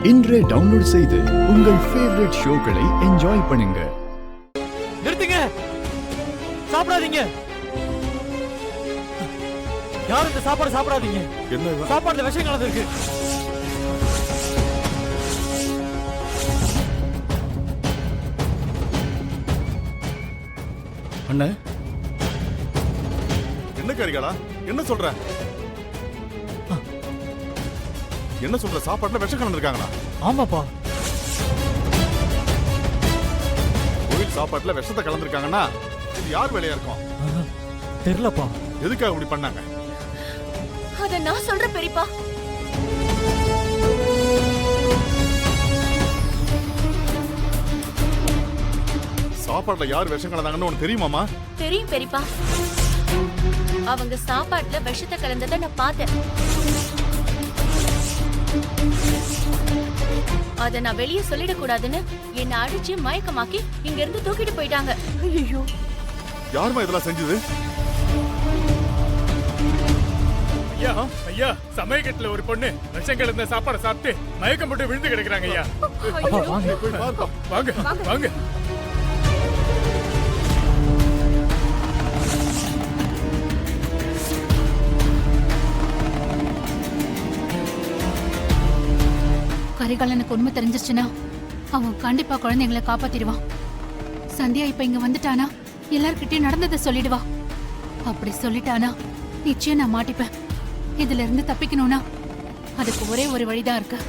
இன்றே டவுன்லோட் செய்து உங்கள் ஃபேவரட் ஷோக்களை என்ஜாய் பண்ணுங்க. நிறுத்துங்க, சாப்பிடாதீங்க. யாரும் இந்த சாப்பாடு சாப்பிடாதீங்க. என்ன சாப்பாடுல விஷம் கலந்துருக்கு. அண்ணே, என்ன கரிகாலா, என்ன சொல்ற? என்ன சொல்ற? சாப்பாட்டுல விஷம் கலந்துருக்காங்களா? ஆமாப்பா. கோயில் சாப்பாட்டுல விஷத்தை கலந்துருக்காங்கன்னா இது யார் வேலையா இருக்கும்? தெரியலப்பா. எதுக்காக இப்படி பண்ணாங்க? அத நான் சொல்றேன் பெரியப்பா. சாப்பாட்டுல யார் விஷம் கலந்தாங்கன்னு உனக்கு தெரியுமாமா? தெரியும் பெரியப்பா. அவங்க சாப்பாட்டுல விஷத்தை கலந்ததை நான் பார்த்தேன். அத நான் வெளியே சொல்லிடக்கூடாதுன்னு என்ன அடிச்சு மயக்கமாக்கி இங்க இருந்து தூக்கிட்டு போயிட்டாங்க. ஐயோ, யாருமா இதெல்லாம் செஞ்சது? ஐயா ஐயா, சமயக்கட்டுல ஒரு பொண்ணு விஷம் கலந்த சாப்பாடு சாப்பிட்டு மயக்கம் போட்டு விழுந்து கிடக்குறாங்க ஐயா. போய் பார்ப்போம். வாங்க வாங்க. கரிகாலனுக்கு உண்மை தெரிஞ்சிருச்சுன்னா அவன் கண்டிப்பா குழந்தைங்களை காப்பாத்திடுவான். சந்தியா இப்ப இங்க வந்துட்டானா எல்லார்கிட்டயும் நடந்ததை சொல்லிடுவா. அப்படி சொல்லிட்டானா நிச்சயம் நான் மாட்டிப்பேன். இதுல இருந்து தப்பிக்கணும்னா அதுக்கு ஒரே ஒரு வழிதான் இருக்கு.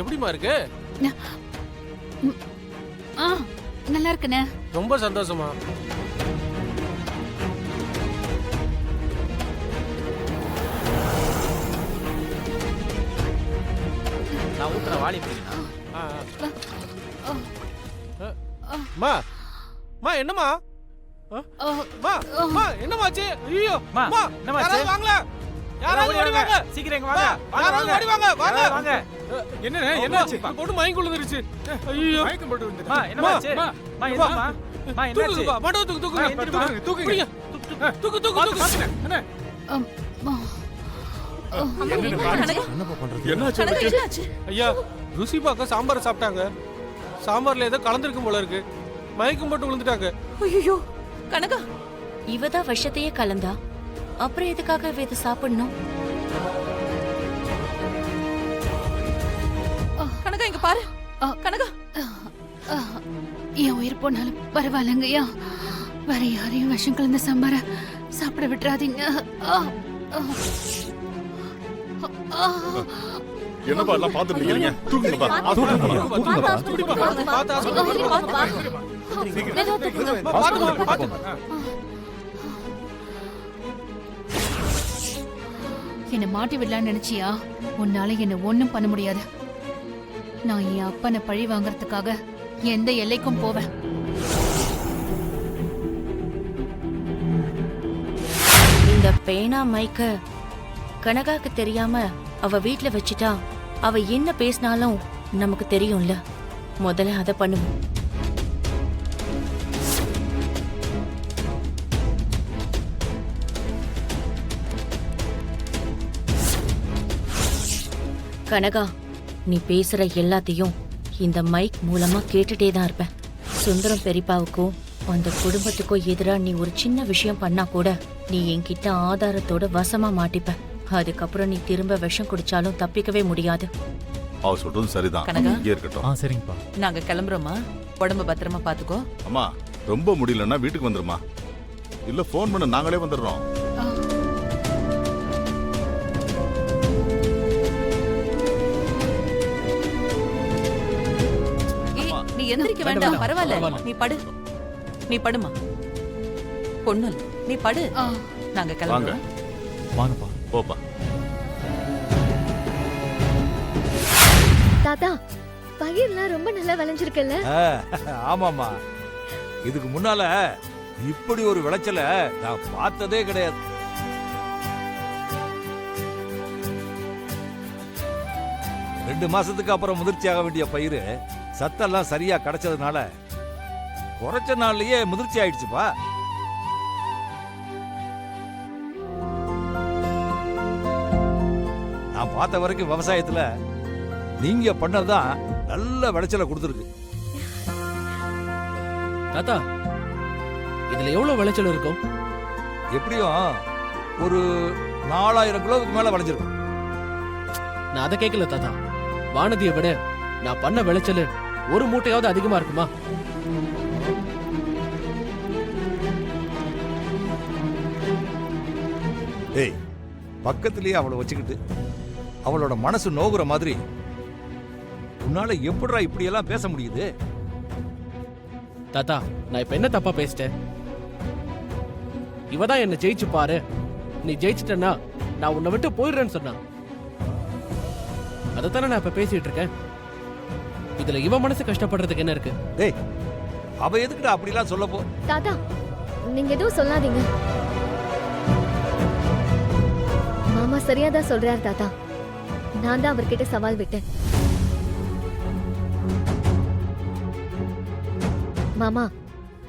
எப்படிமா இருக்கு? நல்லா இருக்குண்ணே. ரொம்ப சந்தோஷமா. நான் ஊத்துற வாளி என்னமா என்னமாச்சு? ஐயோ வாங்கல, யாராவது ஓடி வாங்க, சீக்கிரம் வாங்க, யாராவது ஓடி வாங்க, வாங்க வாங்க. என்ன என்னாச்சு? போட்டு மயக்கம் கொள்ளுந்துருச்சு. ஐயோ, மயக்கம் போட்டு விழுந்துட்டா. மா என்னமாச்சு? மா என்னமா? மா என்னாச்சு? மாடோ தூக்கு தூக்குங்க. தூக்கு தூக்கு. என்ன என்னாச்சு? ஐயா, ருசி பார்க்க சாம்பார் சாப்பிட்டாங்க. சாம்பார்ல ஏதோ கலந்திருக்கும் போல இருக்கு. மயக்கம் போட்டு விழுந்துட்டாங்க. ஐயோ கனகா, இவதான் விஷத்தையே கலந்தா. அப்புறம் எதுக்காக இவ இதை சாப்பிடணும்? கனகா இங்க பாரு. கனகா, என் உயிர் போனாலும் பரவாயில்லங்கய்யா. வேற யாரையும் விஷம் கலந்த சாம்பார சாப்பிட விட்டுறாதீங்க. என்னப்பா எல்லாம் பார்த்துட்டு இருக்கீங்க? தூக்குங்கப்பா. என்ன மாட்டி விடலான்னு நினைச்சியா? உன்னால என்ன ஒண்ணும் பண்ண முடியாது. நான் என் அப்பனை பழி வாங்கறதுக்காக எந்த எல்லைக்கும் போவேன். இந்த பேனா மைக்க கனகாக்கு தெரியாம அவ வீட்ல வச்சுட்டா அவ என்ன பேசினாலும் நமக்கு தெரியும்ல. முதல்ல அத பண்ணுவோம். கனகா, நீ பேசுற எல்லாத்தையும் இந்த மைக் மூலமா கேட்டுட்டே தான் இருப்பேன். சுந்தரம் பெரியப்பாவுக்கும் அந்த குடும்பத்துக்கும் எதிரா நீ ஒரு சின்ன விஷயம் பண்ணா கூட நீ என்கிட்ட ஆதாரத்தோட வசமா மாட்டிப்ப. அதுக்கப்புறம் நீ திரும்ப விஷம் குடிச்சாலும் தப்பிக்கவே முடியாது. அவ சொல்றது சரிதான். இங்கே இருக்கட்டும். சரிங்கப்பா. நாங்க கிளம்புறோமா? உடம்ப பத்திரமா பாத்துக்கோ. அம்மா, ரொம்ப முடியலன்னா வீட்டுக்கு வந்துருமா, இல்ல போன் பண்ண நாங்களே வந்துடுறோம். நீ எந்திரிக்க வேண்டாம், பரவாயில்ல. நீ படு, நீ படுமா. பொண்ணு நீ படு. நாங்க கிளம்புறோம். வாங்கப்பா. போப்பா. தாத்தா, பயிர்லாம் ரொம்ப நல்லா விளைஞ்சிருக்குல்ல? ஆமாமா, இதுக்கு முன்னால இப்படி ஒரு விளைச்சல நான் பார்த்ததே கிடையாது. 2 மாசத்துக்கு அப்புறம் முதிர்ச்சியாக வேண்டிய பயிர் சத்தெல்லாம் சரியா கிடைச்சதுனால குறைச்ச நாள்லயே முதிர்ச்சி ஆயிடுச்சுப்பா. நான் பார்த்த வரைக்கும் விவசாயத்துல நீங்க பண்ணதுதான் நல்ல விளைச்சலை கொடுத்துருக்கு. தாத்தா இதுல எவ்வளவு விளைச்சல் இருக்கும்? எப்படியும் ஒரு 4000 கிலோவுக்கு மேல விளைஞ்சிருக்கும். நான் அதை கேட்கல தாத்தா. வானதியை விட நான் பண்ண விளைச்சல் ஒரு மூட்டையாவது அதிகமா இருக்குமா? ஏய், பக்கத்திலேயே அவளை வச்சுக்கிட்டு அவளோட மனசு நோகுற மாதிரி உன்னால எப்படிடா இப்படியெல்லாம் பேச முடியுது? தாத்தா நான் இப்ப என்ன தப்பா பேசிட்டேன்? இவதான் என்ன ஜெயிச்சு பாரு, நீ ஜெயிச்சிட்டனா நான் உன்னை விட்டு போயிடுறேன்னு சொன்னா. அதைத்தானே நான் இப்ப பேசிட்டு இருக்கேன். இதுல இவ மனசு கஷ்டப்படுறதுக்கு என்ன இருக்கு? டேய், அவ எதுக்குடா அப்படிலாம் சொல்ல போ? தாத்தா நீங்க எதுவும் சொல்லாதீங்க. மாமா சரியாதான் சொல்றாரு தாத்தா. நான் தான் அவர்கிட்ட சவால் விட்டேன். மாமா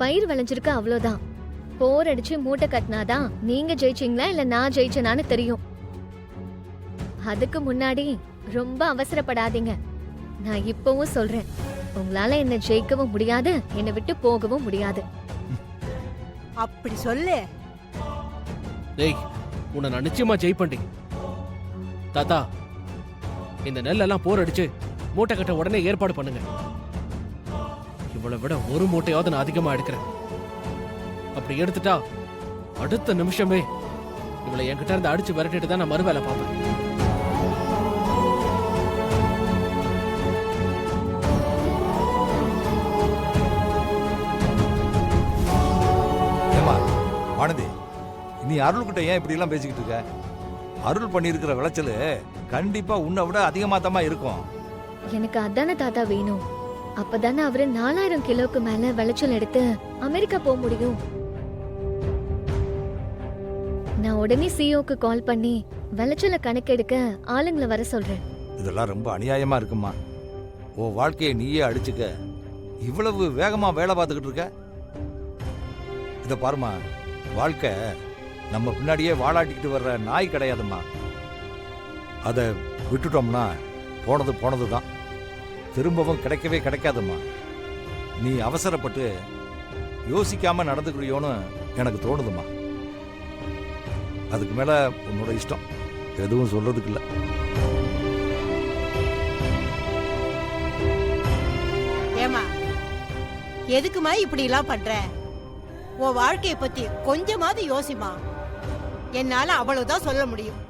பயிர் விளைஞ்சிருக்க அவ்வளவுதான். போர் அடிச்சு மூட்டை கட்டினாதான் நீங்க ஜெயிச்சீங்களா இல்ல நான் ஜெயிச்சேனான்னு தெரியும். அதுக்கு முன்னாடி ரொம்ப அவசரப்படாதீங்க. நான் இப்பவும் சொல்றேன், உங்களால என்ன ஜெயிக்கவும் முடியாது, என்னை விட்டு போகவும் முடியாது. அப்படி சொல்லு. டேய் உன்னை நான் நிச்சயமா ஜெயிப்பண்டி. தாத்தா இந்த நெல்லெல்லாம் போர் அடிச்சு மூட்டை கட்ட உடனே ஏற்பாடு பண்ணுங்க. இவளை விட ஒரு மூட்டையாவது நான் அதிகமா எடுக்கிறேன். அப்படி எடுத்துட்டா அடுத்த நிமிஷமே இவளை என்கிட்ட இருந்து அடிச்சு விரட்டிட்டு தான் நான் மறுவேலை பார்ப்பேன். ஏமா வானதி, நீ அருள்கிட்ட ஏன் இப்படி எல்லாம் பேசிக்கிட்டு இருக்க? அருள் பண்ணியிருக்கிற விளைச்சல் கண்டிப்பா உன்னை விட அதிகமா தான் இருக்கும். எனக்கு அதானே தாத்தா வேணும். அப்பதானே அவரு 4000 கிலோக்கு மேல விளைச்சல் எடுத்து அமெரிக்கா போக முடியும். நான் உடனே சிஓக்கு கால் பண்ணி விளைச்சல கணக்கெடுக்க ஆளுங்களை வர சொல்றேன். இதெல்லாம் ரொம்ப அநியாயமா இருக்குமா? உன் வாழ்க்கையை நீயே அடிச்சுக்க இவ்வளவு வேகமா வேலை பார்த்துக்கிட்டு இருக்க. இத பாருமா, வாழ்க்கை நம்ம பின்னாடியே வாலாட்டிக்கிட்டு வர்ற நாய் கிடையாதும்மா. அதை விட்டுட்டோம்னா போனது போனது தான், திரும்பவும் கிடைக்கவே கிடைக்காதும்மா. நீ அவசரப்பட்டு யோசிக்காம நடந்துக்கிறியோன்னு எனக்கு தோணுதும்மா. அதுக்கு மேல உன்னோட இஷ்டம், எதுவும் சொல்றதுக்கு இல்லை. ஏமா எதுக்குமா இப்படி எல்லாம் பண்ற? உன் வாழ்க்கைய பத்தி கொஞ்சமாவது யோசிமா. என்னால அவ்வளவுதான் சொல்ல முடியும்.